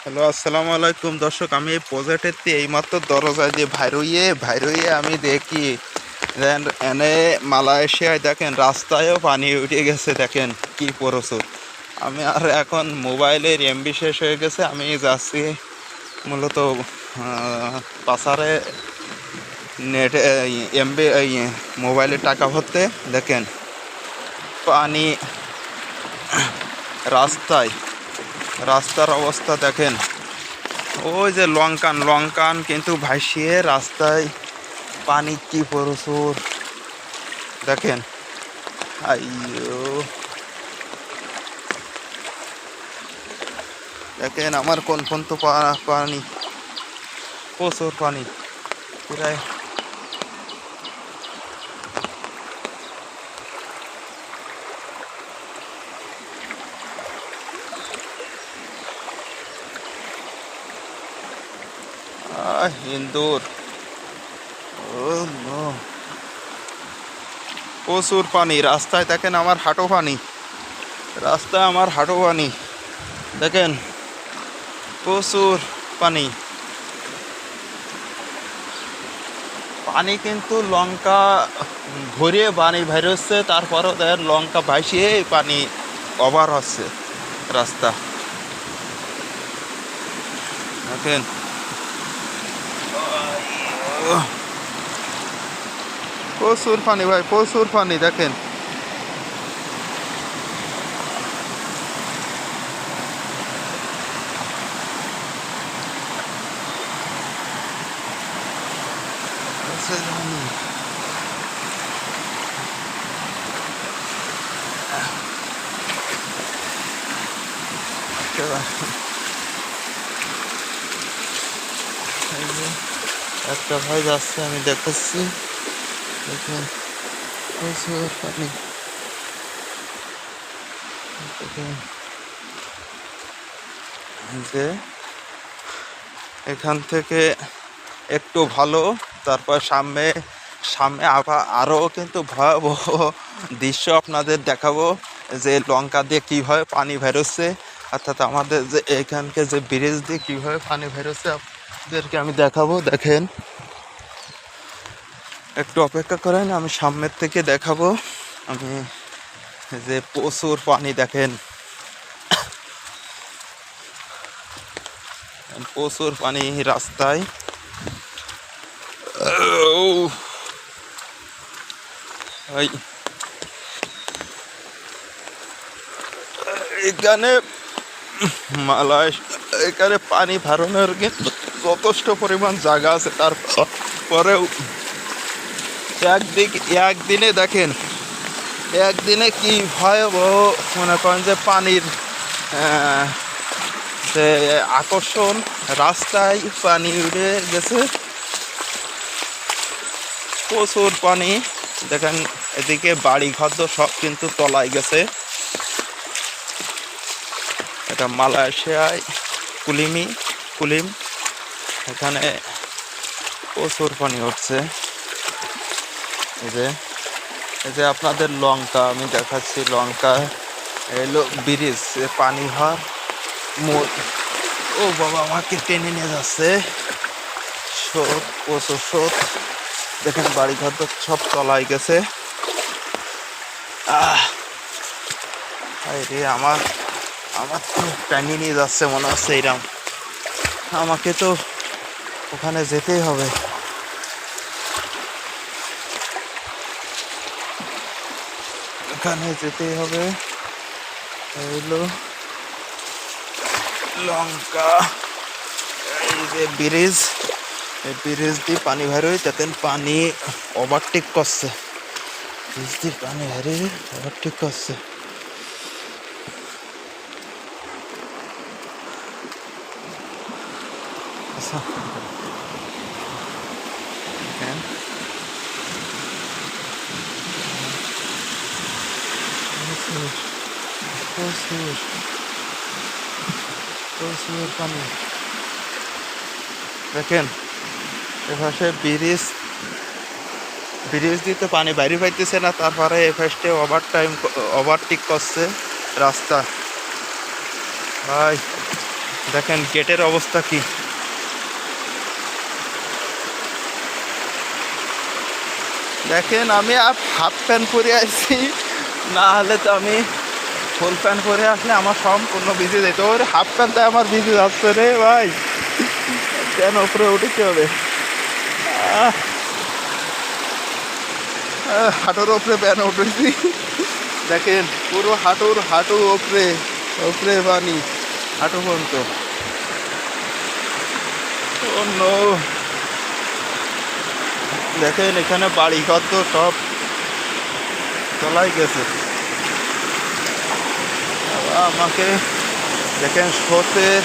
Hello, আসসালামু আলাইকুম দর্শক। আমি এই প্রজেক্টের এইমাত্র দরজা দিয়ে ভাইরইয়ে আমি দেখি এনে মালয়েশিয়ায় দেখেন রাস্তায়ও পানি উঠে গেছে। দেখেন কি প্রচুর। আমি আর এখন মোবাইলের এমবি শেষ হয়ে গেছে, আমি যাচ্ছি মূলত পাসারে নেটে এমবি মোবাইলে টাকা ভরতে। দেখেন পানি রাস্তায়, রাস্তার অবস্থা দেখেন। ওই যে লঙ্কান কিন্তু ভাসিয়ে রাস্তায় পানি কি প্রচুর দেখেন। আইয়ো, দেখেন আমার কোন তো পানি, প্রচুর পানি প্রায়। ইন্দুর, ও নো, প্রচুর পানি রাস্তায়। দেখেন আমার হাঁটু পানি, রাস্তায় আমার হাঁটু পানি। দেখেন প্রচুর পানি। পানি কিন্তু লঙ্কা ভরিয়ে পানি বের হচ্ছে, তারপরেও দেখেন লঙ্কা ভাসিয়ে পানি ওভার হচ্ছে রাস্তা। দেখেন প্রচুর পানি ভাই, প্রচুর পানি। দেখেন একটা ভাই যাচ্ছে, আমি দেখাচ্ছি। দেখেন প্রচুর পানি। দেখেন যে এখান থেকে একটু ভালো, তারপর সামনে সামনে আবার আরও কিন্তু ভয়াবহ দৃশ্য আপনাদের দেখাবো, যে লঙ্কা দিয়ে কীভাবে পানি বেরোচ্ছে, অর্থাৎ আমাদের যে এখানকে যে ব্রিজ দিয়ে কীভাবে পানি বেরোচ্ছে আপনাদেরকে আমি দেখাবো। দেখেন একটু অপেক্ষা করেন, আমি সামনের থেকে দেখাবো। আমি যে প্রচুর পানি, দেখেন প্রচুর পানি রাস্তায়। এখানে এখানে পানি ভরানোর কিন্তু যথেষ্ট পরিমাণ জায়গা আছে, তারপরেও একদিনে দেখেন, একদিনে কি ভয়াবহ মনে করেন যে পানির যে আকর্ষণ, রাস্তায় পানি উঠে গেছে, প্রচুর পানি। দেখেন এদিকে বাড়ি ঘর সব কিন্তু তলায় গেছে। এটা মালয়েশিয়ায় কুলিম, এখানে প্রচুর পানি উঠছে। এই যে আপনাদের লঙ্কা আমি দেখাচ্ছি, লঙ্কা এলো ব্রিজ, পানি হওয়ার মোড়। ও বাবা, আমাকে টেনে নিয়ে যাচ্ছে। স্রোত, প্রচুর স্রোত। দেখেন বাড়িঘর সব তলায় গেছে। রে আমার আমার তো টেনে নিয়ে যাচ্ছে মনে হচ্ছে এইরকম। আমাকে তো ওখানে যেতেই হবে। ওখানে যেতেই হবে। এইলো লঙ্কা, এই যে ব্রিজ, এই ব্রিজ দিয়ে পানি বেরোয়, তাতে পানি ওভারটেক করছে। ব্রিজ দিয়ে পানি বেরোয় ওভারটেক করছে। আচ্ছা, প্রচুর প্রচুর পানি। দেখেন এপাশে ব্রিজ দিতে পানি বাইরে পাইতেছে না, তারপরে এপাশে ওভারটেক করছে রাস্তা। ভাই দেখেন গেটের অবস্থা কি। দেখেন আমি হাফ প্যান্ট পরে আসছি, না হলে তো আমি ফুল প্যান্ট পরে আসলে আমার সম্পূর্ণ ভিজে যেত। ওর হাফ প্যান্টটা আমার ভিজে যাচ্ছে রে ভাই, কেন উপরে উঠেতে হবে। হাঁটুর ওপরে প্যান উঠেছি, দেখেন পুরো হাঁটু ওপরে ওপরে পানি, হাঁটু পর্যন্ত। ও নো, দেখেন এখানে বাড়ি ঘর তো সব তলায় গেছে। আমাকে দেখেন স্রোতের